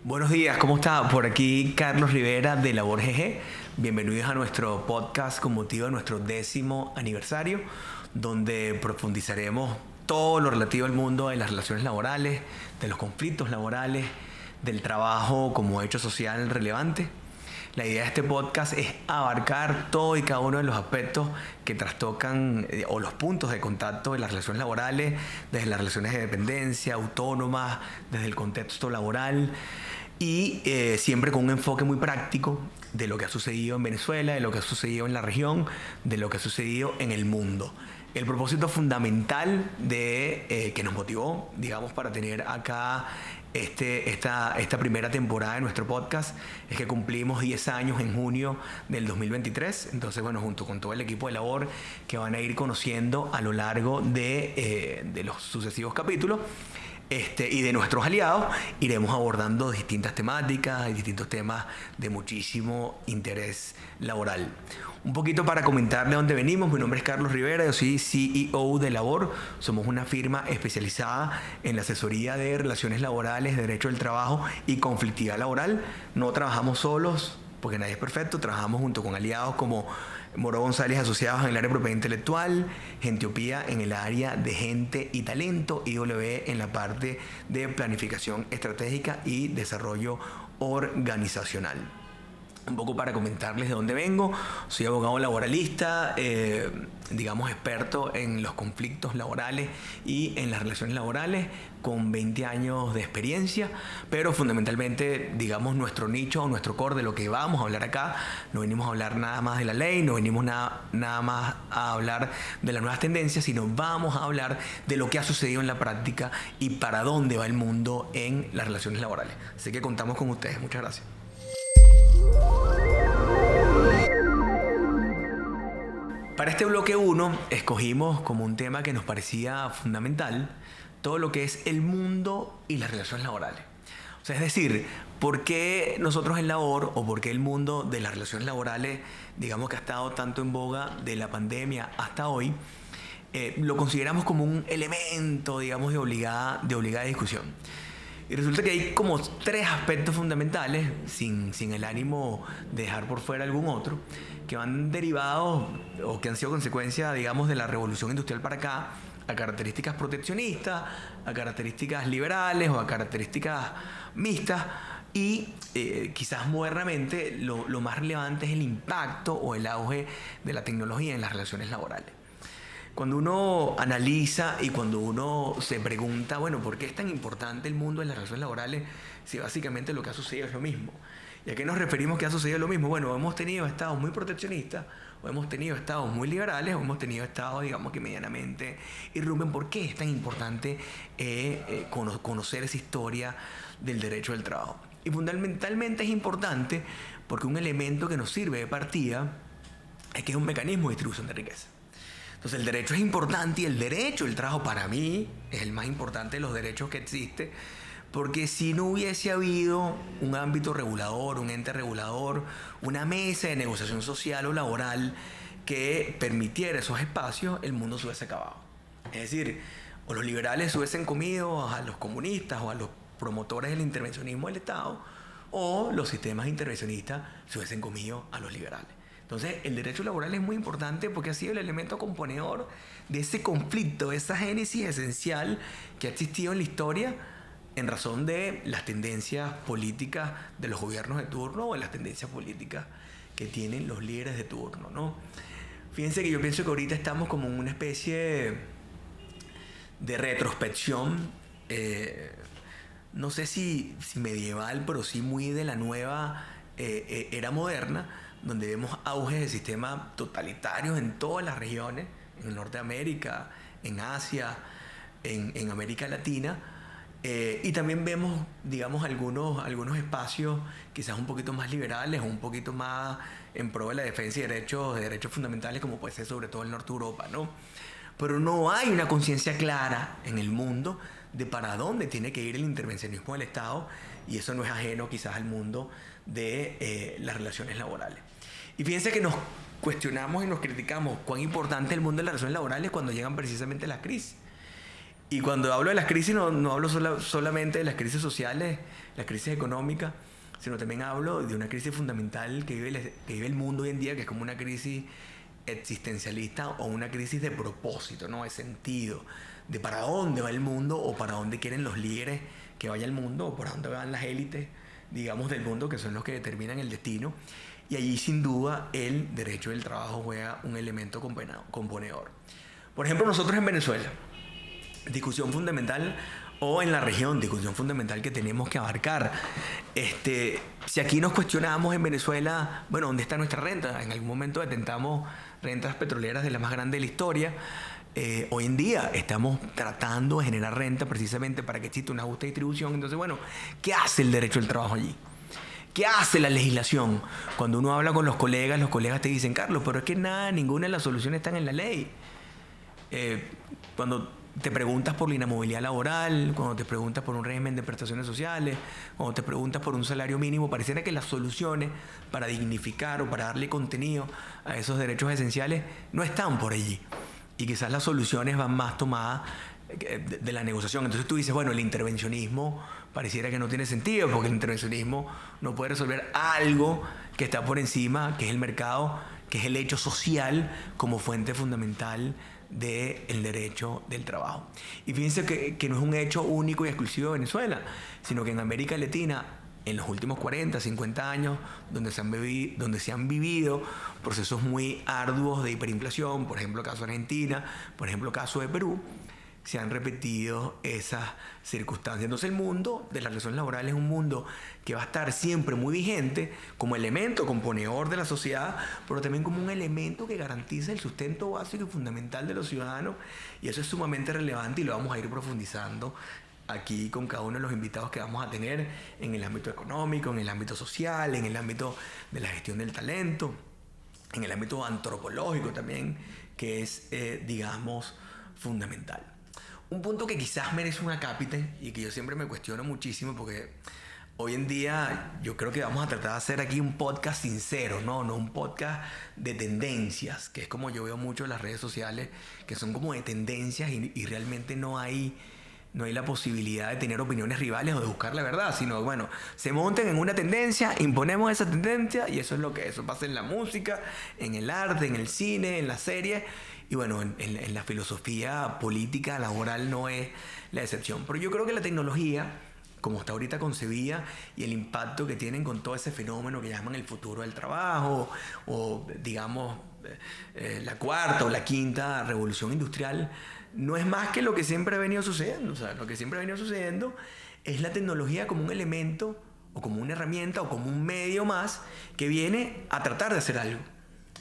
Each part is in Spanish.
Buenos días, ¿cómo está? Por aquí Carlos Rivera de Labor GG. Bienvenidos a nuestro podcast con motivo de nuestro 10º aniversario, donde profundizaremos todo lo relativo al mundo de las relaciones laborales, de los conflictos laborales, del trabajo como hecho social relevante. La idea de este podcast es abarcar todo y cada uno de los aspectos que trastocan o los puntos de contacto de las relaciones laborales, desde las relaciones de dependencia, autónomas, desde el contexto laboral y siempre con un enfoque muy práctico de lo que ha sucedido en Venezuela, de lo que ha sucedido en la región, de lo que ha sucedido en el mundo. El propósito fundamental de que nos motivó, digamos, para tener acá esta primera temporada de nuestro podcast es que cumplimos 10 años en junio del 2023. Entonces, bueno, junto con todo el equipo de labor que van a ir conociendo a lo largo de los sucesivos capítulos, y de nuestros aliados, iremos abordando distintas temáticas y distintos temas de muchísimo interés laboral. Un poquito para comentarle dónde venimos. Mi nombre es Carlos Rivera, yo soy CEO de Labor. Somos una firma especializada en la asesoría de relaciones laborales, derecho del trabajo y conflictividad laboral. No trabajamos solos, porque nadie es perfecto. Trabajamos junto con aliados como Moro González Asociados en el área de propiedad intelectual, Gentiopía en el área de gente y talento, IW en la parte de planificación estratégica y desarrollo organizacional. Un poco para comentarles de dónde vengo. Soy abogado laboralista, digamos experto en los conflictos laborales y en las relaciones laborales, con 20 años de experiencia, pero fundamentalmente, digamos, nuestro nicho o nuestro core de lo que vamos a hablar acá, no venimos a hablar nada más de la ley, no venimos nada más a hablar de las nuevas tendencias, sino vamos a hablar de lo que ha sucedido en la práctica y para dónde va el mundo en las relaciones laborales. Así que contamos con ustedes. Muchas gracias. Para este bloque 1 escogimos como un tema que nos parecía fundamental todo lo que es el mundo y las relaciones laborales. O sea, es decir, ¿por qué nosotros en Labor o por qué el mundo de las relaciones laborales, digamos que ha estado tanto en boga de la pandemia hasta hoy, lo consideramos como un elemento, digamos, de obligada discusión? Y resulta que hay como 3 aspectos fundamentales, sin el ánimo de dejar por fuera algún otro, que van derivados o que han sido consecuencia, digamos, de la revolución industrial para acá, a características proteccionistas, a características liberales o a características mixtas. Y quizás modernamente lo más relevante es el impacto o el auge de la tecnología en las relaciones laborales. Cuando uno analiza y cuando uno se pregunta, bueno, ¿por qué es tan importante el mundo de las relaciones laborales si básicamente lo que ha sucedido es lo mismo? ¿Y a qué nos referimos que ha sucedido lo mismo? Bueno, hemos tenido estados muy proteccionistas, o hemos tenido estados muy liberales, o hemos tenido estados, digamos, que medianamente irrumpen. ¿Por qué es tan importante conocer esa historia del derecho del trabajo? Y fundamentalmente es importante porque un elemento que nos sirve de partida es que es un mecanismo de distribución de riqueza. Entonces el derecho es importante y el derecho del trabajo para mí es el más importante de los derechos que existe, porque si no hubiese habido un ámbito regulador, un ente regulador, una mesa de negociación social o laboral que permitiera esos espacios, el mundo se hubiese acabado. Es decir, o los liberales se hubiesen comido a los comunistas o a los promotores del intervencionismo del Estado, o los sistemas intervencionistas se hubiesen comido a los liberales. Entonces, el derecho laboral es muy importante porque ha sido el elemento componedor de ese conflicto, de esa génesis esencial que ha existido en la historia en razón de las tendencias políticas de los gobiernos de turno o de las tendencias políticas que tienen los líderes de turno, ¿no? Fíjense que yo pienso que ahorita estamos como en una especie de retrospección, no sé si medieval, pero sí muy de la nueva era moderna, donde vemos auges de sistemas totalitarios en todas las regiones, en Norteamérica, en Asia, en América Latina, y también vemos, digamos, algunos espacios quizás un poquito más liberales o un poquito más en pro de la defensa de derechos fundamentales, como puede ser sobre todo el norte de Europa, ¿no? Pero no hay una conciencia clara en el mundo de para dónde tiene que ir el intervencionismo del Estado, y eso no es ajeno quizás al mundo de las relaciones laborales. Y fíjense que nos cuestionamos y nos criticamos cuán importante es el mundo de las relaciones laborales cuando llegan precisamente las crisis. Y cuando hablo de las crisis, no hablo solamente de las crisis sociales, las crisis económicas, sino también hablo de una crisis fundamental que vive el mundo hoy en día, que es como una crisis existencialista o una crisis de propósito, ¿no? De sentido, de para dónde va el mundo o para dónde quieren los líderes que vaya el mundo o para dónde van las élites, digamos, del mundo, que son los que determinan el destino. Y allí, sin duda, el derecho del trabajo juega un elemento componedor. Por ejemplo, nosotros en Venezuela, discusión fundamental, o en la región, discusión fundamental que tenemos que abarcar. Si aquí nos cuestionamos en Venezuela, bueno, ¿dónde está nuestra renta? En algún momento detentamos rentas petroleras de las más grandes de la historia. Hoy en día estamos tratando de generar renta precisamente para que exista una justa distribución. Entonces, bueno, ¿qué hace el derecho del trabajo allí? ¿Qué hace la legislación? Cuando uno habla con los colegas te dicen, Carlos, pero es que ninguna de las soluciones están en la ley. Cuando te preguntas por la inamovilidad laboral, cuando te preguntas por un régimen de prestaciones sociales, cuando te preguntas por un salario mínimo, pareciera que las soluciones para dignificar o para darle contenido a esos derechos esenciales no están por allí. Y quizás las soluciones van más tomadas de la negociación. Entonces tú dices, bueno, el intervencionismo pareciera que no tiene sentido, porque el intervencionismo no puede resolver algo que está por encima, que es el mercado, que es el hecho social como fuente fundamental del derecho del trabajo. Y fíjense que no es un hecho único y exclusivo de Venezuela, sino que en América Latina, en los últimos 40, 50 años, donde se han vivido procesos muy arduos de hiperinflación, por ejemplo, caso de Argentina, por ejemplo, caso de Perú, se han repetido esas circunstancias. Entonces el mundo de las relaciones laborales es un mundo que va a estar siempre muy vigente como elemento componedor de la sociedad, pero también como un elemento que garantiza el sustento básico y fundamental de los ciudadanos, y eso es sumamente relevante y lo vamos a ir profundizando aquí con cada uno de los invitados que vamos a tener en el ámbito económico, en el ámbito social, en el ámbito de la gestión del talento, en el ámbito antropológico también, que es, digamos, fundamental. Un punto que quizás merece un acápite y que yo siempre me cuestiono muchísimo, porque hoy en día yo creo que vamos a tratar de hacer aquí un podcast sincero, no un podcast de tendencias, que es como yo veo mucho en las redes sociales, que son como de tendencias y realmente no hay la posibilidad de tener opiniones rivales o de buscar la verdad, sino, bueno, se montan en una tendencia, imponemos esa tendencia y eso es lo que eso pasa en la música, en el arte, en el cine, en las series. Y bueno, en la filosofía política laboral no es la excepción. Pero yo creo que la tecnología, como está ahorita concebida, y el impacto que tienen con todo ese fenómeno que llaman el futuro del trabajo, o digamos, la cuarta o la quinta revolución industrial, no es más que lo que siempre ha venido sucediendo. O sea, lo que siempre ha venido sucediendo es la tecnología como un elemento, o como una herramienta, o como un medio más, que viene a tratar de hacer algo.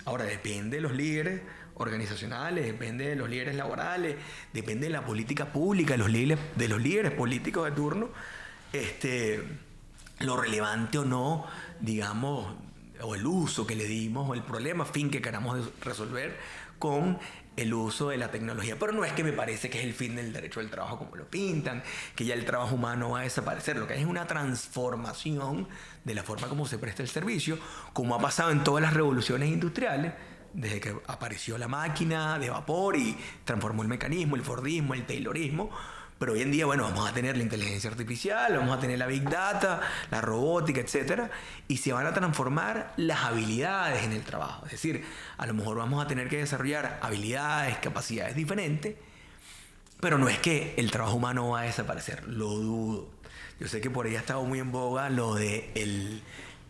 Ahora, depende de los líderes organizacionales, depende de los líderes laborales, depende de la política pública, de los líderes políticos de turno, lo relevante o no, digamos, o el uso que le dimos, o el problema fin que queramos resolver con el uso de la tecnología. Pero no es que me parece que es el fin del derecho del trabajo como lo pintan, que ya el trabajo humano va a desaparecer. Lo que hay es una transformación de la forma como se presta el servicio, como ha pasado en todas las revoluciones industriales, desde que apareció la máquina de vapor y transformó el mecanismo, el Fordismo, el Taylorismo. Pero hoy en día, bueno, vamos a tener la inteligencia artificial, vamos a tener la Big Data, la robótica, etcétera, y se van a transformar las habilidades en el trabajo. Es decir, a lo mejor vamos a tener que desarrollar habilidades, capacidades diferentes, pero no es que el trabajo humano va a desaparecer, lo dudo. Yo sé que por ahí ha estado muy en boga lo de el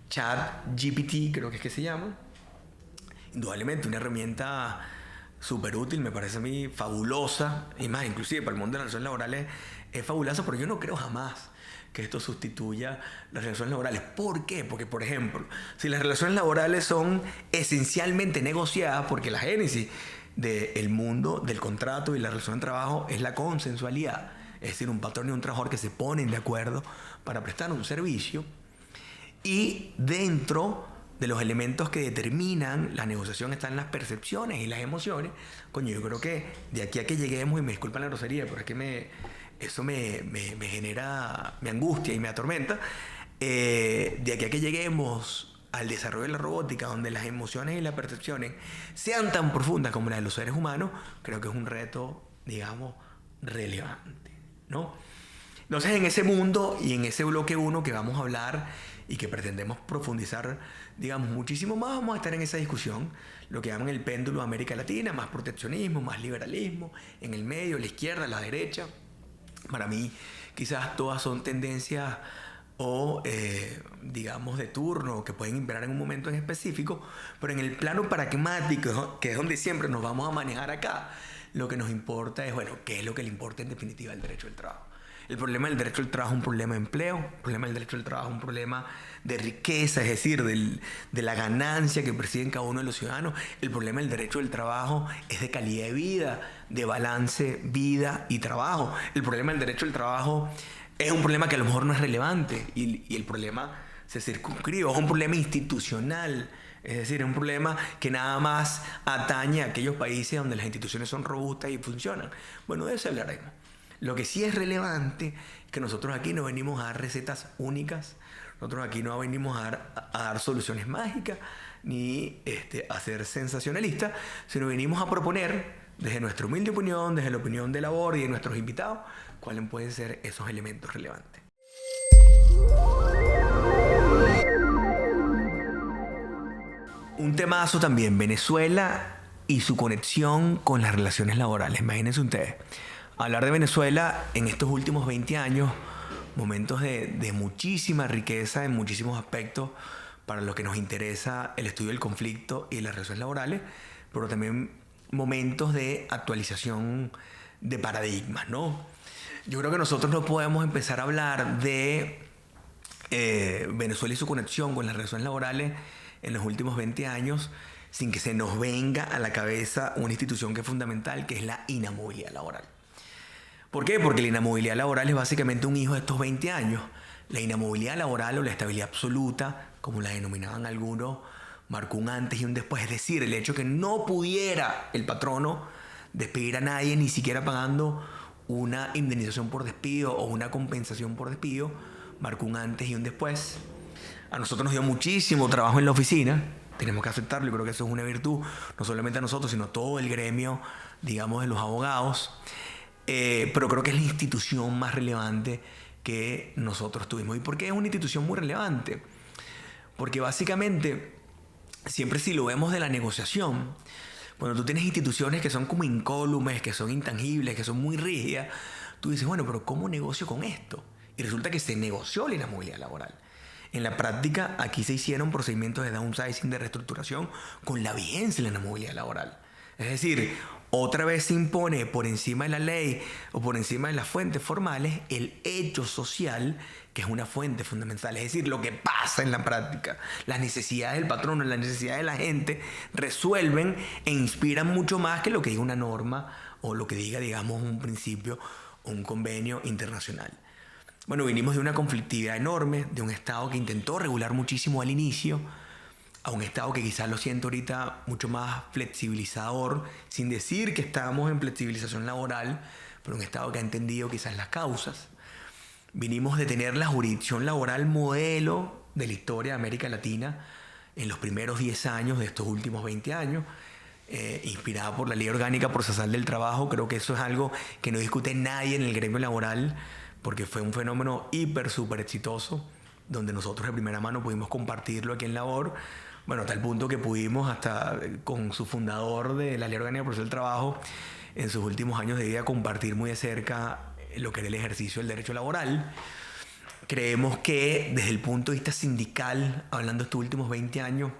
ChatGPT, creo que es que se llama. Indudablemente una herramienta súper útil, me parece a mí fabulosa, y más, inclusive para el mundo de las relaciones laborales es fabulosa, pero yo no creo jamás que esto sustituya las relaciones laborales. ¿Por qué? Porque, por ejemplo, si las relaciones laborales son esencialmente negociadas, porque la génesis del mundo del contrato y la relación de trabajo es la consensualidad, es decir, un patrón y un trabajador que se ponen de acuerdo para prestar un servicio, y dentro de los elementos que determinan la negociación están las percepciones y las emociones. Coño, yo creo que de aquí a que lleguemos, y me disculpan la grosería, pero es que eso me genera, me angustia y me atormenta, de aquí a que lleguemos al desarrollo de la robótica, donde las emociones y las percepciones sean tan profundas como las de los seres humanos, creo que es un reto, digamos, relevante, ¿no? Entonces, en ese mundo y en ese bloque uno que vamos a hablar y que pretendemos profundizar, digamos, muchísimo más, vamos a estar en esa discusión, lo que llaman el péndulo de América Latina, más proteccionismo, más liberalismo, en el medio, la izquierda, la derecha. Para mí, quizás todas son tendencias o, digamos, de turno que pueden imperar en un momento en específico, pero en el plano pragmático, que es donde siempre nos vamos a manejar acá, lo que nos importa es, bueno, qué es lo que le importa en definitiva al derecho del trabajo. El problema del derecho del trabajo es un problema de empleo, el problema del derecho del trabajo es un problema de riqueza, es decir, de la ganancia que perciben cada uno de los ciudadanos. El problema del derecho del trabajo es de calidad de vida, de balance, vida y trabajo. El problema del derecho del trabajo es un problema que a lo mejor no es relevante y el problema se circunscribe, es un problema institucional. Es decir, es un problema que nada más atañe a aquellos países donde las instituciones son robustas y funcionan. Bueno, de eso hablaremos. Lo que sí es relevante es que nosotros aquí no venimos a dar recetas únicas, nosotros aquí no venimos a dar soluciones mágicas ni a ser sensacionalistas, sino venimos a proponer desde nuestra humilde opinión, desde la opinión de Labor y de nuestros invitados, cuáles pueden ser esos elementos relevantes. Un temazo también, Venezuela y su conexión con las relaciones laborales. Imagínense ustedes, hablar de Venezuela en estos últimos 20 años, momentos de muchísima riqueza en muchísimos aspectos para lo que nos interesa el estudio del conflicto y las relaciones laborales, pero también momentos de actualización de paradigmas, ¿no? Yo creo que nosotros no podemos empezar a hablar de Venezuela y su conexión con las relaciones laborales en los últimos 20 años sin que se nos venga a la cabeza una institución que es fundamental, que es la inamovilidad laboral. ¿Por qué? Porque la inamovilidad laboral es básicamente un hijo de estos 20 años. La inamovilidad laboral o la estabilidad absoluta, como la denominaban algunos, marcó un antes y un después. Es decir, el hecho que no pudiera el patrono despedir a nadie, ni siquiera pagando una indemnización por despido o una compensación por despido, marcó un antes y un después. A nosotros nos dio muchísimo trabajo en la oficina, tenemos que aceptarlo, yo creo que eso es una virtud, no solamente a nosotros, sino a todo el gremio, digamos, de los abogados. Pero creo que es la institución más relevante que nosotros tuvimos. ¿Y por qué es una institución muy relevante? Porque básicamente, siempre si lo vemos de la negociación, cuando tú tienes instituciones que son como incólumes, que son intangibles, que son muy rígidas, tú dices, bueno, pero ¿cómo negocio con esto? Y resulta que se negoció la inamovilidad laboral. En la práctica, aquí se hicieron procedimientos de downsizing, de reestructuración, con la vigencia de la inamovilidad laboral. Es decir, otra vez se impone por encima de la ley o por encima de las fuentes formales el hecho social, que es una fuente fundamental. Es decir, lo que pasa en la práctica, las necesidades del patrono, las necesidades de la gente, resuelven e inspiran mucho más que lo que diga una norma o lo que diga, digamos, un principio o un convenio internacional. Bueno, vinimos de una conflictividad enorme, de un Estado que intentó regular muchísimo al inicio, a un Estado que quizás lo siento ahorita mucho más flexibilizador, sin decir que estamos en flexibilización laboral, pero un Estado que ha entendido quizás las causas. Vinimos de tener la jurisdicción laboral modelo de la historia de América Latina en los primeros 10 años de estos últimos 20 años, inspirada por la Ley Orgánica Procesal del Trabajo. Creo que eso es algo que no discute nadie en el gremio laboral, porque fue un fenómeno súper exitoso, donde nosotros de primera mano pudimos compartirlo aquí en Labor, bueno, hasta el punto que pudimos, hasta con su fundador de la Ley Orgánica Procesal del Trabajo, en sus últimos años de vida, compartir muy de cerca lo que era el ejercicio del derecho laboral. Creemos que desde el punto de vista sindical, hablando de estos últimos 20 años,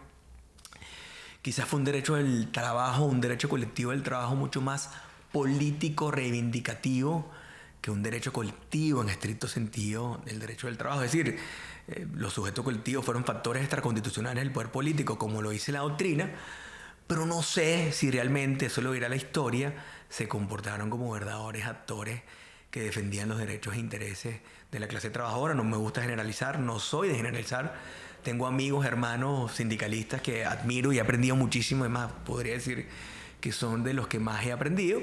quizás fue un derecho del trabajo, un derecho colectivo del trabajo mucho más político, reivindicativo, que un derecho colectivo en estricto sentido del derecho del trabajo. Es decir, los sujetos colectivos fueron factores extraconstitucionales del poder político, como lo dice la doctrina, pero no sé si realmente, eso lo dirá la historia, se comportaron como verdaderos actores que defendían los derechos e intereses de la clase trabajadora. No me gusta generalizar, no soy de generalizar. Tengo amigos, hermanos sindicalistas que admiro y he aprendido muchísimo, además podría decir que son de los que más he aprendido,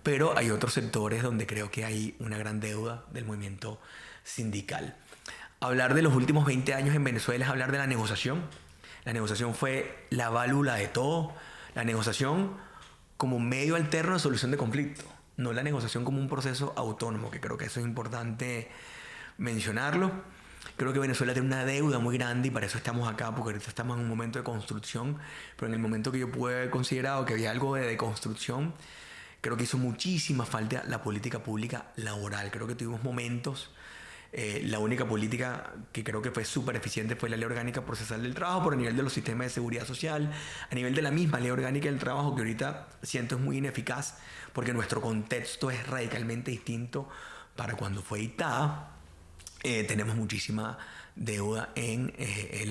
pero hay otros sectores donde creo que hay una gran deuda del movimiento sindical. Hablar de los últimos 20 años en Venezuela es hablar de la negociación. La negociación fue la válvula de todo. La negociación como medio alterno de solución de conflicto. no la negociación como un proceso autónomo, que creo que eso es importante mencionarlo. Creo que Venezuela tiene una deuda muy grande y para eso estamos acá, porque ahorita estamos en un momento de construcción, pero en el momento que yo pude haber considerado que había algo de deconstrucción, creo que hizo muchísima falta la política pública laboral. Creo que tuvimos momentos, la única política que creo que fue súper eficiente fue la Ley Orgánica Procesal del Trabajo, por el nivel de los sistemas de seguridad social, a nivel de la misma Ley Orgánica del Trabajo, que ahorita siento es muy ineficaz, porque nuestro contexto es radicalmente distinto para cuando fue dictada. Tenemos muchísima deuda en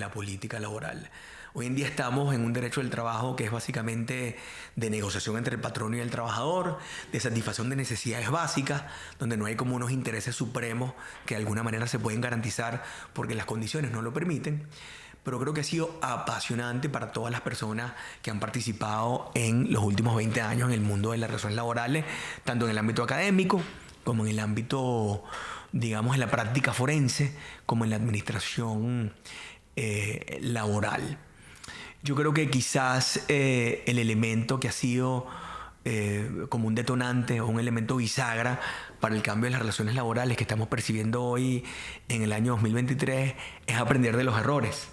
la política laboral. Hoy en día estamos en un derecho del trabajo que es básicamente de negociación entre el patrón y el trabajador, de satisfacción de necesidades básicas, donde no hay como unos intereses supremos que de alguna manera se pueden garantizar porque las condiciones no lo permiten. Pero creo que ha sido apasionante para todas las personas que han participado en los últimos 20 años en el mundo de las relaciones laborales, tanto en el ámbito académico como en el ámbito, digamos, en la práctica forense, como en la administración laboral. Yo creo que quizás el elemento que ha sido como un detonante o un elemento bisagra para el cambio de las relaciones laborales que estamos percibiendo hoy en el año 2023 es aprender de los errores.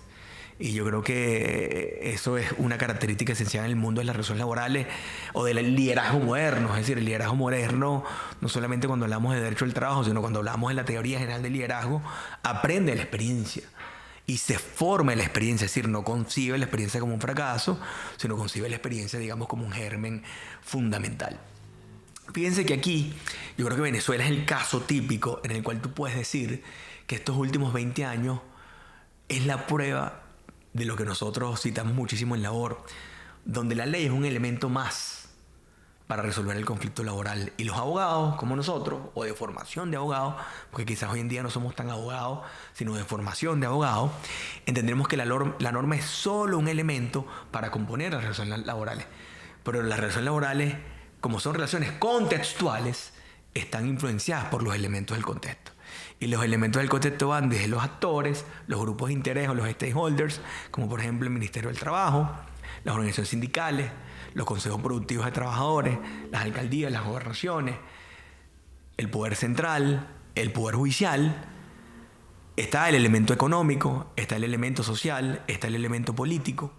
Y yo creo que eso es una característica esencial en el mundo de las relaciones laborales o del liderazgo moderno. Es decir, el liderazgo moderno, no solamente cuando hablamos de derecho al trabajo, sino cuando hablamos de la teoría general del liderazgo, aprende de la experiencia y se forma en la experiencia. Es decir, no concibe la experiencia como un fracaso, sino concibe la experiencia, digamos, como un germen fundamental. Fíjense que aquí, yo creo que Venezuela es el caso típico en el cual tú puedes decir que estos últimos 20 años es la prueba de lo que nosotros citamos muchísimo en labor, donde la ley es un elemento más para resolver el conflicto laboral. Y los abogados, como nosotros, o de formación de abogados, porque quizás hoy en día no somos tan abogados, sino de formación de abogados, entendremos que la norma es solo un elemento para componer las relaciones laborales. Pero las relaciones laborales, como son relaciones contextuales, están influenciadas por los elementos del contexto. Y los elementos del contexto van desde los actores, los grupos de interés o los stakeholders, como por ejemplo el Ministerio del Trabajo, las organizaciones sindicales, los consejos productivos de trabajadores, las alcaldías, las gobernaciones, el poder central, el poder judicial. Está el elemento económico, está el elemento social, está el elemento político.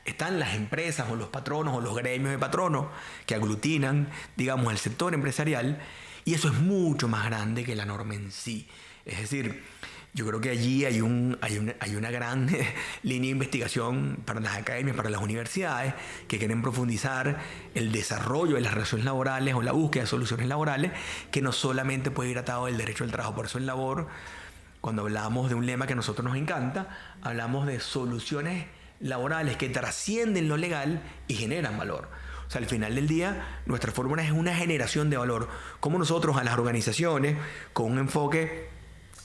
Están las empresas o los patronos o los gremios de patronos que aglutinan, digamos, al sector empresarial. Y eso es mucho más grande que la norma en sí. Es decir, yo creo que allí hay una gran línea de investigación para las academias, para las universidades, que quieren profundizar el desarrollo de las relaciones laborales o la búsqueda de soluciones laborales, que no solamente puede ir atado del derecho al trabajo. Por eso en labor, cuando hablamos de un lema que a nosotros nos encanta, hablamos de soluciones laborales que trascienden lo legal y generan valor. O sea, al final del día, nuestra fórmula es una generación de valor. Como nosotros a las organizaciones, con un enfoque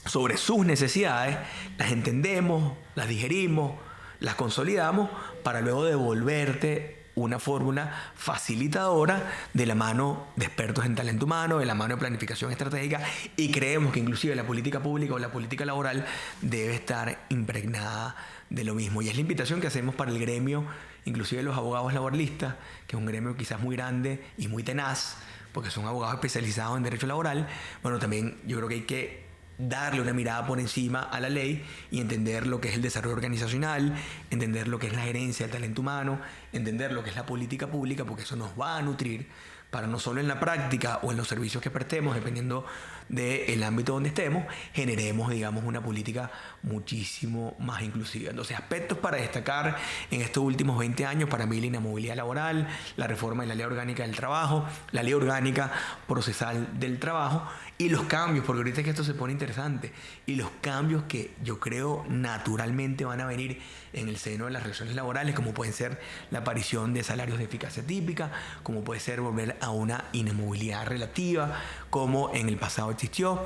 sobre sus necesidades, las entendemos, las digerimos, las consolidamos, para luego devolverte una fórmula facilitadora de la mano de expertos en talento humano, de la mano de planificación estratégica, y creemos que inclusive la política pública o la política laboral debe estar impregnada de lo mismo. Y es la invitación que hacemos para el gremio, inclusive los abogados laboralistas, que es un gremio quizás muy grande y muy tenaz, porque son abogados especializados en derecho laboral. Bueno, también yo creo que hay que darle una mirada por encima a la ley y entender lo que es el desarrollo organizacional, entender lo que es la gerencia del talento humano, entender lo que es la política pública, porque eso nos va a nutrir para no solo en la práctica o en los servicios que prestemos, dependiendo del ámbito donde estemos, generemos, digamos, una política muchísimo más inclusiva. Entonces, aspectos para destacar en estos últimos 20 años, para mí la inamovilidad laboral, la reforma de la Ley Orgánica del Trabajo, la Ley Orgánica Procesal del Trabajo y los cambios, porque ahorita es que esto se pone interesante, y los cambios que yo creo naturalmente van a venir en el seno de las relaciones laborales, como pueden ser la aparición de salarios de eficacia típica, como puede ser volver a una inamovilidad relativa, como en el pasado existió,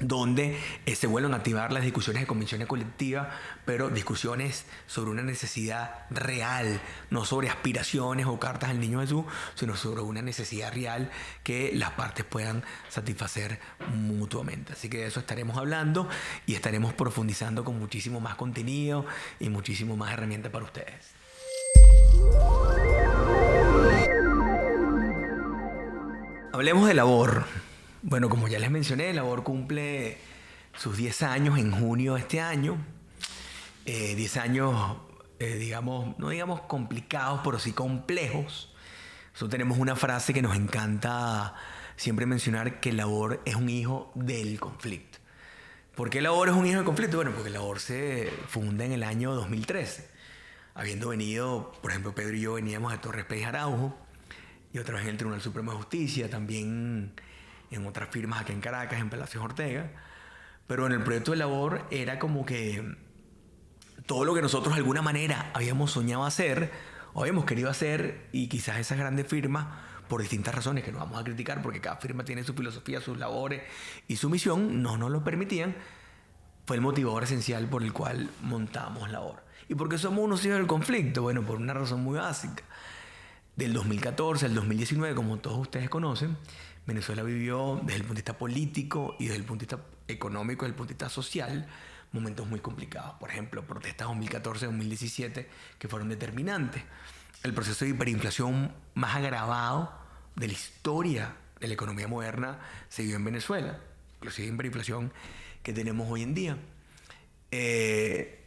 donde se vuelven a activar las discusiones de convenciones colectivas, pero discusiones sobre una necesidad real, no sobre aspiraciones o cartas al niño Jesús, sino sobre una necesidad real que las partes puedan satisfacer mutuamente. Así que de eso estaremos hablando y estaremos profundizando con muchísimo más contenido y muchísimo más herramientas para ustedes. Hablemos de Labor. Bueno, como ya les mencioné, Labor cumple sus 10 años en junio de este año. 10 años, digamos, no digamos complicados, pero sí complejos. Nosotros tenemos una frase que nos encanta siempre mencionar, que Labor es un hijo del conflicto. ¿Por qué Labor es un hijo del conflicto? Bueno, porque Labor se funda en el año 2013. Habiendo venido, por ejemplo, Pedro y yo veníamos de Torres Pérez Araujo, y otra vez en el Tribunal Supremo de Justicia, también en otras firmas aquí en Caracas, en Palacios Ortega. Pero en el proyecto de Labor era como que todo lo que nosotros de alguna manera habíamos soñado hacer o habíamos querido hacer, y quizás esas grandes firmas, por distintas razones que no vamos a criticar, porque cada firma tiene su filosofía, sus labores y su misión, no nos lo permitían, fue el motivador esencial por el cual montamos Labor. ¿Y por qué somos unos hijos del conflicto? Bueno, por una razón muy básica. Del 2014 al 2019, como todos ustedes conocen, Venezuela vivió desde el punto de vista político y desde el punto de vista económico, desde el punto de vista social, momentos muy complicados. Por ejemplo, protestas 2014-2017 que fueron determinantes. El proceso de hiperinflación más agravado de la historia de la economía moderna se vivió en Venezuela, inclusive hiperinflación que tenemos hoy en día.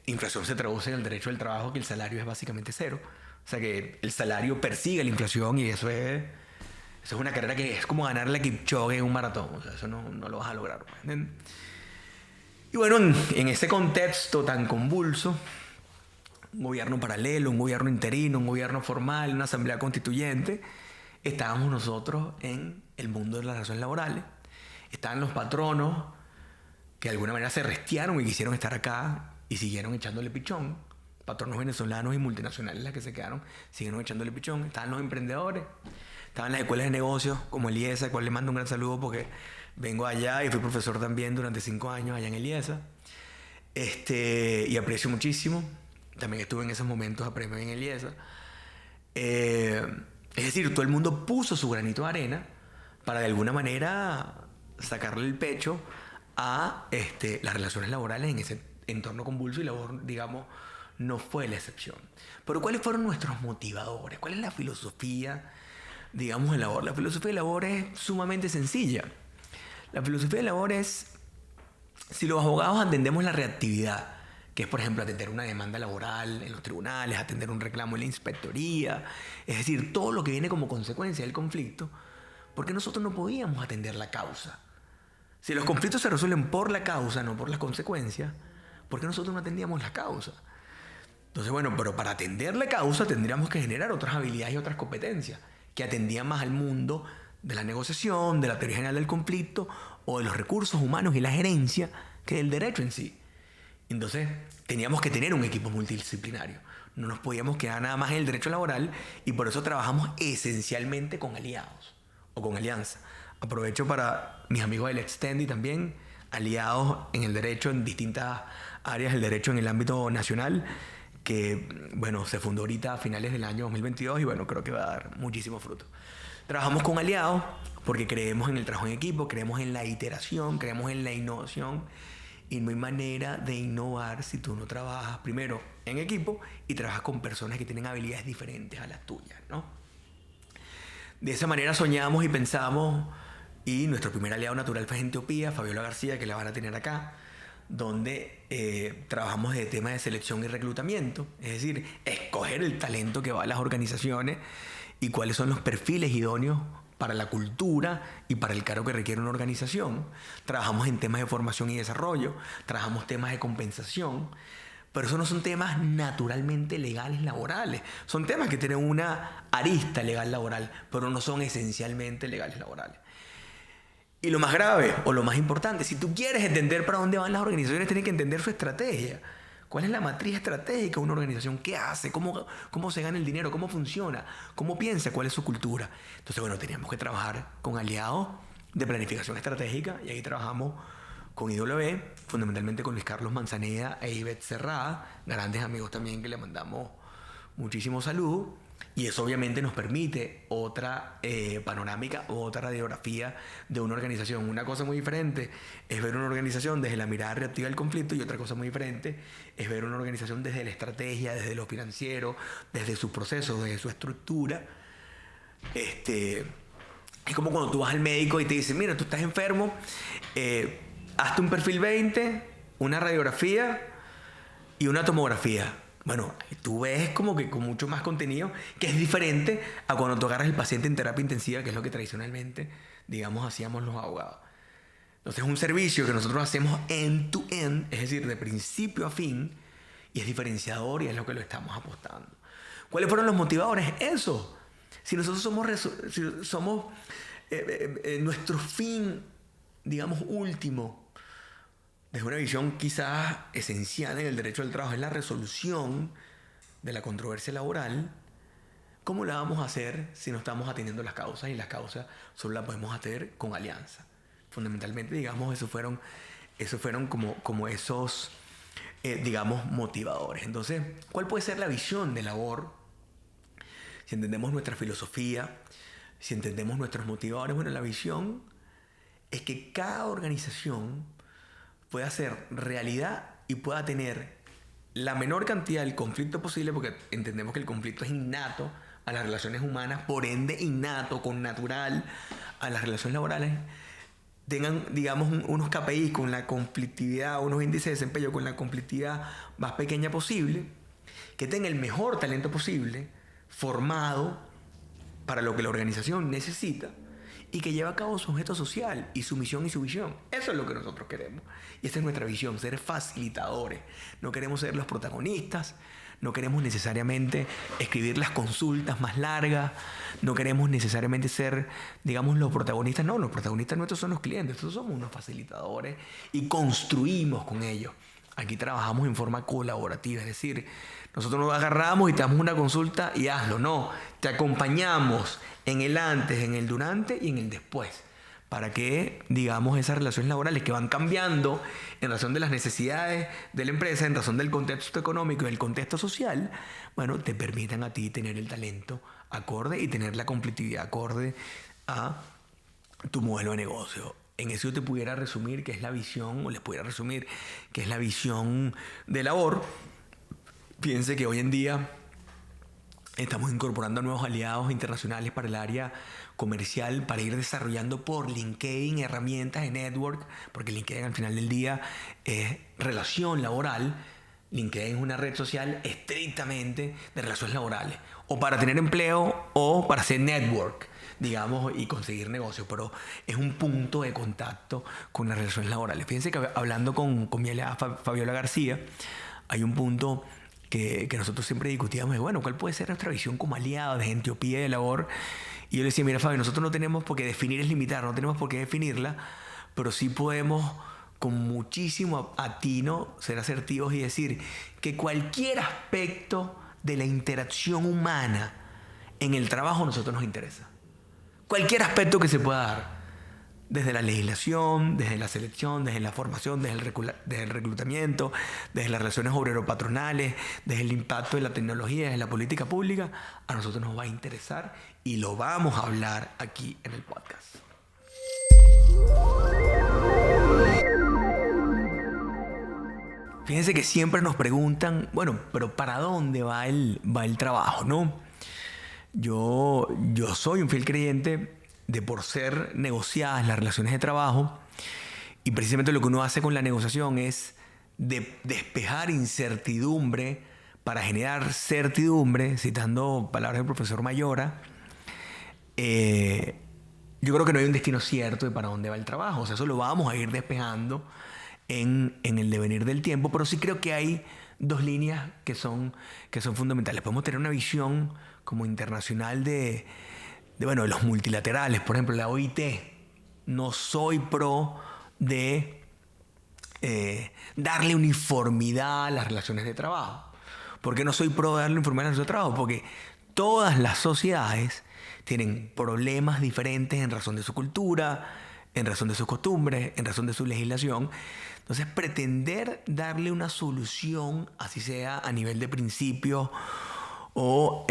Inflación se traduce en el derecho al trabajo, que el salario es básicamente cero. O sea que el salario persigue la inflación, y eso es una carrera que es como ganarle a Kipchoge en un maratón. O sea, eso no lo vas a lograr. ¿Entiendes? Y bueno, en ese contexto tan convulso, un gobierno paralelo, un gobierno interino, un gobierno formal, una asamblea constituyente, estábamos nosotros en el mundo de las relaciones laborales. Estaban los patronos que de alguna manera se restiaron y quisieron estar acá y siguieron echándole pichón. Patronos venezolanos y multinacionales, las que se quedaron, siguieron echándole pichón. Estaban los emprendedores, estaban las escuelas de negocios como el IESA, al cual le mando un gran saludo porque vengo allá y fui profesor también durante 5 años allá en el IESA. Y aprecio muchísimo. También estuve en esos momentos a premio en el IESA. Es decir, todo el mundo puso su granito de arena para de alguna manera sacarle el pecho a las relaciones laborales en ese entorno convulso, y Labor, digamos, no fue la excepción. Pero ¿cuáles fueron nuestros motivadores? ¿Cuál es la filosofía, digamos, de Labor? La filosofía de Labor es sumamente sencilla. La filosofía de Labor es, si los abogados atendemos la reactividad, que es, por ejemplo, atender una demanda laboral en los tribunales, atender un reclamo en la inspectoría, es decir, todo lo que viene como consecuencia del conflicto, ¿por qué nosotros no podíamos atender la causa? Si los conflictos se resuelven por la causa, no por las consecuencias, ¿por qué nosotros no atendíamos la causa? Entonces, bueno, pero para atender la causa tendríamos que generar otras habilidades y otras competencias que atendían más al mundo de la negociación, de la teoría general del conflicto, o de los recursos humanos y la gerencia, que del derecho en sí. Entonces, teníamos que tener un equipo multidisciplinario. No nos podíamos quedar nada más en el derecho laboral, y por eso trabajamos esencialmente con aliados o con alianzas. Aprovecho para mis amigos del Extendi también, aliados en el derecho en distintas áreas del derecho en el ámbito nacional, que, bueno, se fundó ahorita a finales del año 2022 y, bueno, creo que va a dar muchísimo fruto. Trabajamos con aliados porque creemos en el trabajo en equipo, creemos en la iteración, creemos en la innovación, y no hay manera de innovar si tú no trabajas primero en equipo y trabajas con personas que tienen habilidades diferentes a las tuyas, ¿no? De esa manera soñamos y pensamos, y nuestro primer aliado natural fue Gentiopía, Fabiola García, que la van a tener acá, donde trabajamos de temas de selección y reclutamiento, es decir, escoger el talento que va a las organizaciones y cuáles son los perfiles idóneos para la cultura y para el cargo que requiere una organización. Trabajamos en temas de formación y desarrollo, trabajamos temas de compensación, pero esos no son temas naturalmente legales laborales, son temas que tienen una arista legal laboral, pero no son esencialmente legales laborales. Y lo más grave, o lo más importante, si tú quieres entender para dónde van las organizaciones, tienes que entender su estrategia. ¿Cuál es la matriz estratégica de una organización? ¿Qué hace? ¿Cómo se gana el dinero? ¿Cómo funciona? ¿Cómo piensa? ¿Cuál es su cultura? Entonces, bueno, teníamos que trabajar con aliados de planificación estratégica, y ahí trabajamos con IW, fundamentalmente con Luis Carlos Manzaneda e Ivette Cerrada, grandes amigos también que le mandamos muchísimos saludos. Y eso obviamente nos permite otra panorámica, otra radiografía de una organización. Una cosa muy diferente es ver una organización desde la mirada reactiva del conflicto, y otra cosa muy diferente es ver una organización desde la estrategia, desde lo financiero, desde sus procesos, desde su estructura. Es Es como cuando tú vas al médico y te dicen, mira, tú estás enfermo, hazte un perfil 20, una radiografía y una tomografía. Bueno, tú ves como que con mucho más contenido, que es diferente a cuando tú agarras el paciente en terapia intensiva, que es lo que tradicionalmente, digamos, hacíamos los abogados. Entonces es un servicio que nosotros hacemos end to end, es decir, de principio a fin, y es diferenciador y es lo que lo estamos apostando. ¿Cuáles fueron los motivadores? Eso. Si nosotros somos nuestro fin, digamos, último, desde una visión quizás esencial en el derecho del trabajo, es la resolución de la controversia laboral, ¿cómo la vamos a hacer si no estamos atendiendo las causas? Y las causas solo las podemos hacer con alianza. Fundamentalmente, digamos, esos fueron como esos, digamos, motivadores. Entonces, ¿cuál puede ser la visión de labor? Si entendemos nuestra filosofía, si entendemos nuestros motivadores, bueno, la visión es que cada organización pueda hacer realidad y pueda tener la menor cantidad del conflicto posible, porque entendemos que el conflicto es innato a las relaciones humanas, por ende innato, connatural a las relaciones laborales, tengan, digamos, unos KPIs con la conflictividad, unos índices de desempeño con la conflictividad más pequeña posible, que tenga el mejor talento posible, formado para lo que la organización necesita, y que lleve a cabo su objeto social y su misión y su visión. Eso es lo que nosotros queremos. Y esa es nuestra visión, ser facilitadores. No queremos ser los protagonistas, no queremos necesariamente escribir las consultas más largas, no queremos necesariamente ser, digamos, los protagonistas. No, los protagonistas nuestros son los clientes, nosotros somos unos facilitadores y construimos con ellos. Aquí trabajamos en forma colaborativa, es decir, nosotros nos agarramos y te damos una consulta y hazlo. No, te acompañamos en el antes, en el durante y en el después, para que, digamos, esas relaciones laborales que van cambiando en razón de las necesidades de la empresa, en razón del contexto económico y del contexto social, bueno, te permitan a ti tener el talento acorde y tener la competitividad acorde a tu modelo de negocio. En eso yo te pudiera resumir que es la visión, o les pudiera resumir que es la visión de labor. Fíjense que hoy en día estamos incorporando nuevos aliados internacionales para el área comercial, para ir desarrollando por LinkedIn herramientas de network, porque LinkedIn al final del día es relación laboral. LinkedIn es una red social estrictamente de relaciones laborales, o para tener empleo o para hacer network, digamos, y conseguir negocios, pero es un punto de contacto con las relaciones laborales. Fíjense que hablando con mi aliada Fabiola García, hay un punto que nosotros siempre discutíamos, de, bueno, ¿cuál puede ser nuestra visión como aliados de entropía de labor? Y yo le decía, mira, Fabio, nosotros no tenemos por qué definir es limitar, no tenemos por qué definirla, pero sí podemos con muchísimo atino ser asertivos y decir que cualquier aspecto de la interacción humana en el trabajo a nosotros nos interesa. Cualquier aspecto que se pueda dar, desde la legislación, desde la selección, desde la formación, desde el reclutamiento, desde las relaciones obrero-patronales, desde el impacto de la tecnología, desde la política pública, a nosotros nos va a interesar y lo vamos a hablar aquí en el podcast. Fíjense que siempre nos preguntan, bueno, pero ¿para dónde va el trabajo, no? Yo soy un fiel creyente de por ser negociadas las relaciones de trabajo, y precisamente lo que uno hace con la negociación es despejar incertidumbre para generar certidumbre, citando palabras del profesor Mayora. Yo creo que no hay un destino cierto de para dónde va el trabajo, o sea, eso lo vamos a ir despejando en el devenir del tiempo, pero sí creo que hay dos líneas que son fundamentales. Podemos tener una visión como internacional de los multilaterales, por ejemplo, la OIT. No soy pro de darle uniformidad a las relaciones de trabajo. ¿Por qué no soy pro de darle uniformidad a las relaciones de trabajo? Porque todas las sociedades tienen problemas diferentes en razón de su cultura, en razón de sus costumbres, en razón de su legislación. Entonces, pretender darle una solución, así sea a nivel de principios o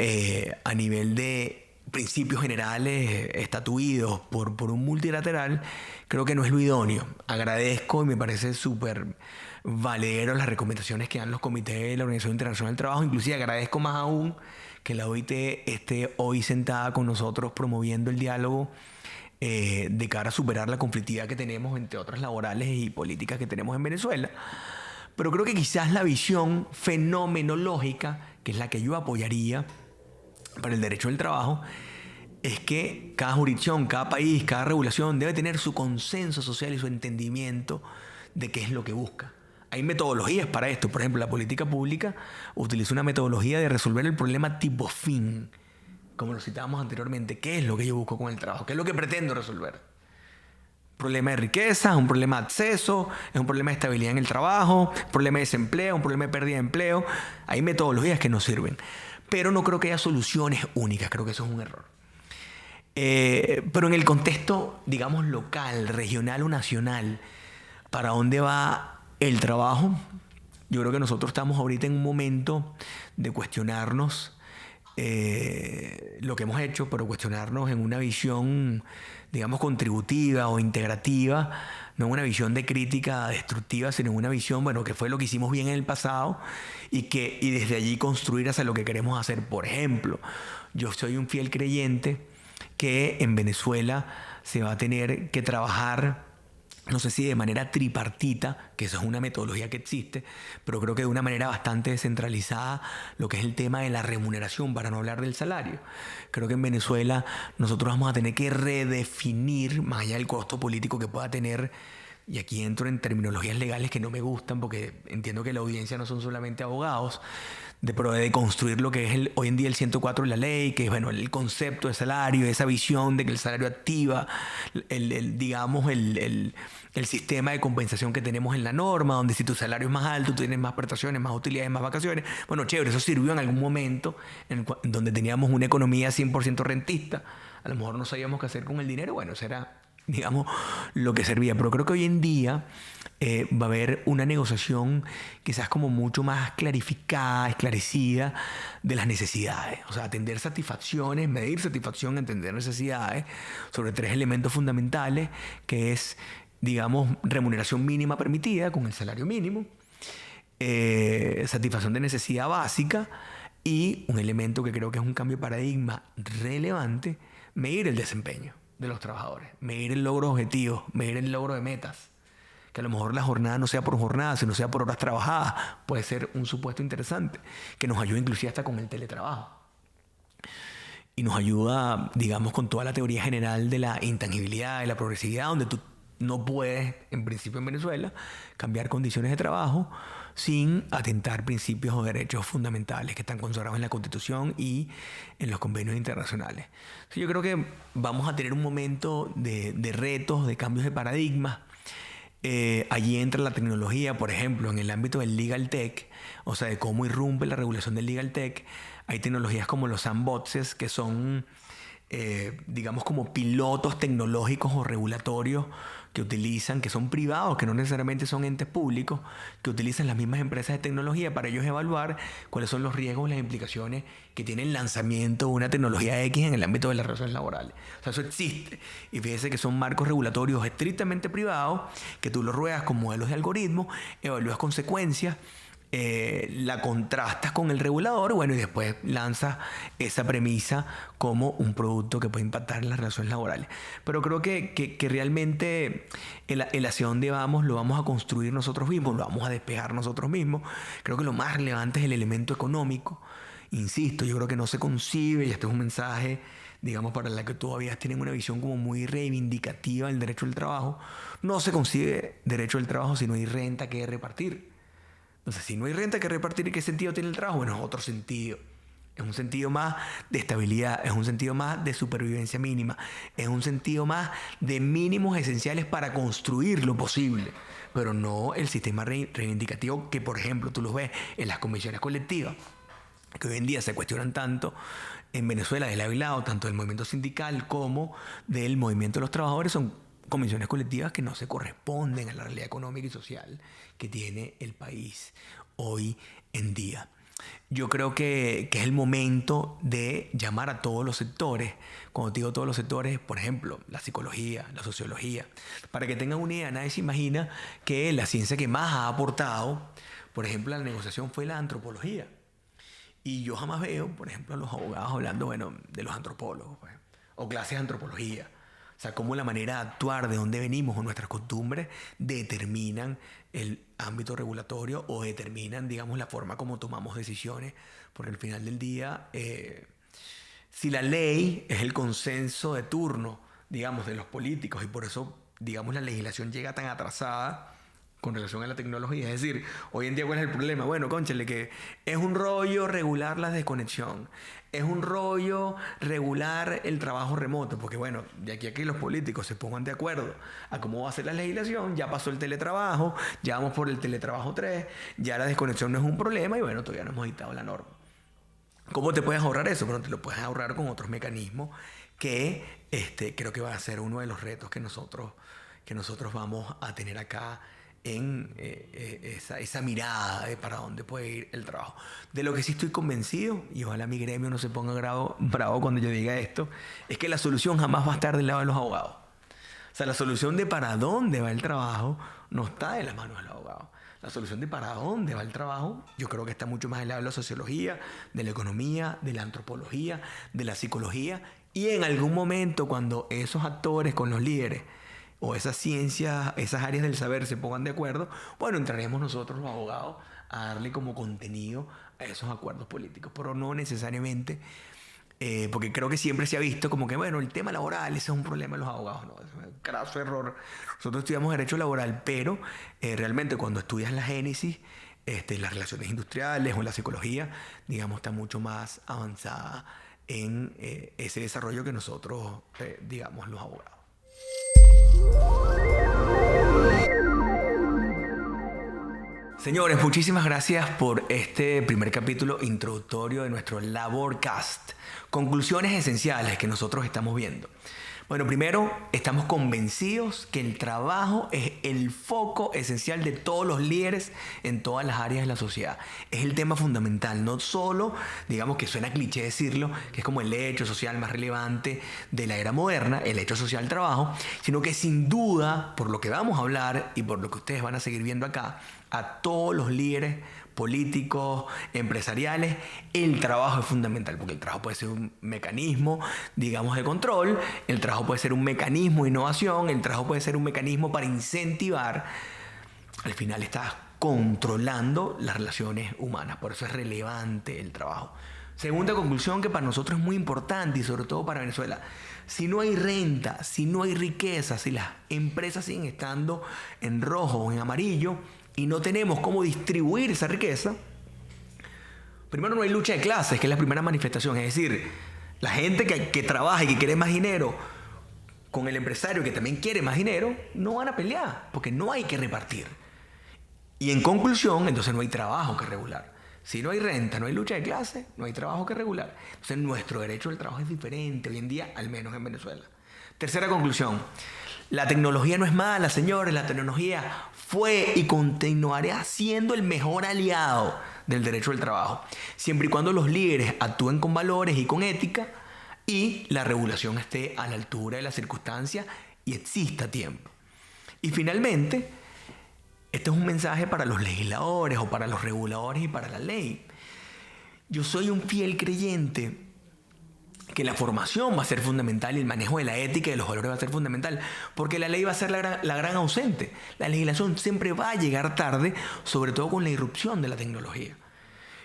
a nivel de principios generales estatuidos por un multilateral, creo que no es lo idóneo. Agradezco y me parece súper valedero las recomendaciones que dan los comités de la Organización Internacional del Trabajo. Inclusive agradezco más aún que la OIT esté hoy sentada con nosotros promoviendo el diálogo de cara a superar la conflictividad que tenemos entre otras laborales y políticas que tenemos en Venezuela. Pero creo que quizás la visión fenomenológica, que es la que yo apoyaría para el derecho del trabajo, es que cada jurisdicción, cada país, cada regulación debe tener su consenso social y su entendimiento de qué es lo que busca. Hay metodologías para esto. Por ejemplo, la política pública utiliza una metodología de resolver el problema tipo fin, como lo citábamos anteriormente. ¿Qué es lo que yo busco con el trabajo? ¿Qué es lo que pretendo resolver? Problema de riqueza, un problema de acceso, es un problema de estabilidad en el trabajo, un problema de desempleo, un problema de pérdida de empleo. Hay metodologías que nos sirven, pero no creo que haya soluciones únicas. Creo que eso es un error. Pero en el contexto, digamos, local, regional o nacional, ¿para dónde va el trabajo? Yo creo que nosotros estamos ahorita en un momento de cuestionarnos lo que hemos hecho, pero cuestionarnos en una visión, digamos, contributiva o integrativa, no en una visión de crítica destructiva, sino en una visión, bueno, que fue lo que hicimos bien en el pasado y desde allí construir hacia lo que queremos hacer. Por ejemplo, yo soy un fiel creyente que en Venezuela se va a tener que trabajar, no sé si de manera tripartita, que eso es una metodología que existe, pero creo que de una manera bastante descentralizada, lo que es el tema de la remuneración, para no hablar del salario. Creo que en Venezuela nosotros vamos a tener que redefinir, más allá del costo político que pueda tener, y aquí entro en terminologías legales que no me gustan, porque entiendo que la audiencia no son solamente abogados, de construir lo que es hoy en día el 104 de la ley, que es, bueno, el concepto de salario, esa visión de que el salario activa, digamos, el sistema de compensación que tenemos en la norma, donde si tu salario es más alto, tú tienes más prestaciones, más utilidades, más vacaciones. Bueno, chévere, eso sirvió en algún momento en donde teníamos una economía 100% rentista. A lo mejor no sabíamos qué hacer con el dinero. Bueno, eso era, digamos, lo que servía. Pero creo que hoy en día va a haber una negociación quizás como mucho más clarificada, esclarecida de las necesidades. O sea, atender satisfacciones, medir satisfacción, entender necesidades sobre 3 elementos fundamentales, que es, digamos, remuneración mínima permitida con el salario mínimo, satisfacción de necesidad básica y un elemento que creo que es un cambio de paradigma relevante, medir el desempeño de los trabajadores, medir el logro de objetivos, medir el logro de metas. Que a lo mejor la jornada no sea por jornada, sino sea por horas trabajadas. Puede ser un supuesto interesante, que nos ayuda inclusive hasta con el teletrabajo. Y nos ayuda, digamos, con toda la teoría general de la intangibilidad, de la progresividad, donde tú no puedes, en principio en Venezuela, cambiar condiciones de trabajo sin atentar principios o derechos fundamentales que están consagrados en la Constitución y en los convenios internacionales. Yo creo que vamos a tener un momento de retos, de cambios de paradigmas. Allí entra la tecnología, por ejemplo, en el ámbito del legal tech, o sea, de cómo irrumpe la regulación del legal tech. Hay tecnologías como los sandboxes, que son, digamos, como pilotos tecnológicos o regulatorios que son privados, que no necesariamente son entes públicos, que utilizan las mismas empresas de tecnología para ellos evaluar cuáles son los riesgos y las implicaciones que tiene el lanzamiento de una tecnología X en el ámbito de las relaciones laborales. O sea, eso existe. Y fíjese que son marcos regulatorios estrictamente privados, que tú los ruedas con modelos de algoritmos, evalúas consecuencias, la contrastas con el regulador, bueno, y después lanzas esa premisa como un producto que puede impactar en las relaciones laborales. Pero creo que realmente el hacia dónde vamos lo vamos a construir nosotros mismos, lo vamos a despejar nosotros mismos. Creo que lo más relevante es el elemento económico. Insisto, yo creo que no se concibe, y este es un mensaje, digamos, para la que todavía tienen una visión como muy reivindicativa del derecho al trabajo. No se concibe derecho al trabajo si no hay renta que repartir. Entonces, si no hay renta que repartir, ¿y qué sentido tiene el trabajo? Bueno, es otro sentido. Es un sentido más de estabilidad, es un sentido más de supervivencia mínima, es un sentido más de mínimos esenciales para construir lo posible, pero no el sistema reivindicativo que, por ejemplo, tú los ves en las convenciones colectivas, que hoy en día se cuestionan tanto en Venezuela de lado y lado, tanto del movimiento sindical como del movimiento de los trabajadores. Son convenciones colectivas que no se corresponden a la realidad económica y social que tiene el país hoy en día. Yo creo que es el momento de llamar a todos los sectores. Cuando digo todos los sectores, por ejemplo, la psicología, la sociología. Para que tengan una idea, nadie se imagina que la ciencia que más ha aportado, por ejemplo, a la negociación fue la antropología. Y yo jamás veo, por ejemplo, a los abogados hablando, bueno, de los antropólogos, pues, o clases de antropología. O sea, cómo la manera de actuar, de dónde venimos o nuestras costumbres determinan el ámbito regulatorio o determinan, digamos, la forma como tomamos decisiones. Porque al final del día, si la ley es el consenso de turno, digamos, de los políticos, y por eso, digamos, la legislación llega tan atrasada con relación a la tecnología. Es decir, hoy en día, ¿cuál es el problema? Bueno, cónchale, que es un rollo regular la desconexión. Es un rollo regular el trabajo remoto. Porque, bueno, de aquí a que los políticos se pongan de acuerdo a cómo va a ser la legislación, ya pasó el teletrabajo, ya vamos por el teletrabajo 3, ya la desconexión no es un problema y, bueno, todavía no hemos dictado la norma. ¿Cómo te puedes ahorrar eso? Bueno, te lo puedes ahorrar con otros mecanismos que creo que va a ser uno de los retos que nosotros vamos a tener acá en esa mirada de para dónde puede ir el trabajo. De lo que sí estoy convencido, y ojalá mi gremio no se ponga bravo cuando yo diga esto, es que la solución jamás va a estar del lado de los abogados. O sea, la solución de para dónde va el trabajo no está de las manos del abogado. La solución de para dónde va el trabajo, yo creo que está mucho más del lado de la sociología, de la economía, de la antropología, de la psicología, y en algún momento cuando esos actores con los líderes o esas ciencias, esas áreas del saber se pongan de acuerdo, bueno, entraremos nosotros los abogados a darle como contenido a esos acuerdos políticos, pero no necesariamente, porque creo que siempre se ha visto como que, bueno, el tema laboral, ese es un problema de los abogados, no, es un craso error. Nosotros estudiamos derecho laboral, pero realmente cuando estudias la génesis, las relaciones industriales o la psicología, digamos, está mucho más avanzada en ese desarrollo que nosotros, digamos, los abogados. Señores, muchísimas gracias por este primer capítulo introductorio de nuestro Laborcast. Conclusiones esenciales que nosotros estamos viendo. Bueno, primero, estamos convencidos que el trabajo es el foco esencial de todos los líderes en todas las áreas de la sociedad. Es el tema fundamental, no solo, digamos que suena cliché decirlo, que es como el hecho social más relevante de la era moderna, el hecho social del trabajo, sino que sin duda, por lo que vamos a hablar y por lo que ustedes van a seguir viendo acá, a todos los líderes políticos, empresariales, el trabajo es fundamental, porque el trabajo puede ser un mecanismo, digamos, de control, el trabajo puede ser un mecanismo de innovación, el trabajo puede ser un mecanismo para incentivar. Al final estás controlando las relaciones humanas, por eso es relevante el trabajo. Segunda conclusión que para nosotros es muy importante y sobre todo para Venezuela. Si no hay renta, si no hay riqueza, si las empresas siguen estando en rojo o en amarillo, y no tenemos cómo distribuir esa riqueza, primero no hay lucha de clases, que es la primera manifestación. Es decir, la gente que trabaja y que quiere más dinero con el empresario que también quiere más dinero, no van a pelear, porque no hay que repartir. Y en conclusión, entonces no hay trabajo que regular. Si no hay renta, no hay lucha de clases, no hay trabajo que regular. Entonces nuestro derecho al trabajo es diferente hoy en día, al menos en Venezuela. Tercera conclusión. La tecnología no es mala, señores. La tecnología fue y continuará siendo el mejor aliado del derecho al trabajo, siempre y cuando los líderes actúen con valores y con ética y la regulación esté a la altura de las circunstancias y exista tiempo. Y finalmente, este es un mensaje para los legisladores o para los reguladores y para la ley. Yo soy un fiel creyente que la formación va a ser fundamental y el manejo de la ética y de los valores va a ser fundamental, porque la ley va a ser la gran ausente. La legislación siempre va a llegar tarde, sobre todo con la irrupción de la tecnología.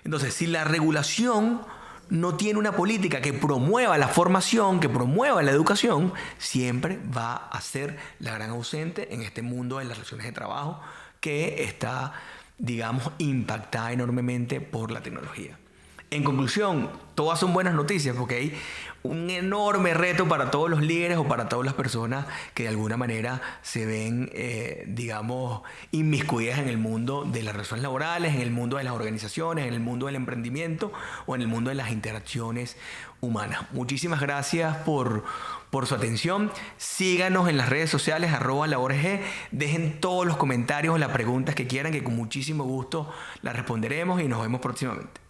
Entonces, si la regulación no tiene una política que promueva la formación, que promueva la educación, siempre va a ser la gran ausente en este mundo de las relaciones de trabajo que está, digamos, impactada enormemente por la tecnología. En conclusión, todas son buenas noticias porque hay un enorme reto para todos los líderes o para todas las personas que de alguna manera se ven, digamos, inmiscuidas en el mundo de las relaciones laborales, en el mundo de las organizaciones, en el mundo del emprendimiento o en el mundo de las interacciones humanas. Muchísimas gracias por su atención. Síganos en las redes sociales @laborg. Dejen todos los comentarios o las preguntas que quieran, que con muchísimo gusto las responderemos y nos vemos próximamente.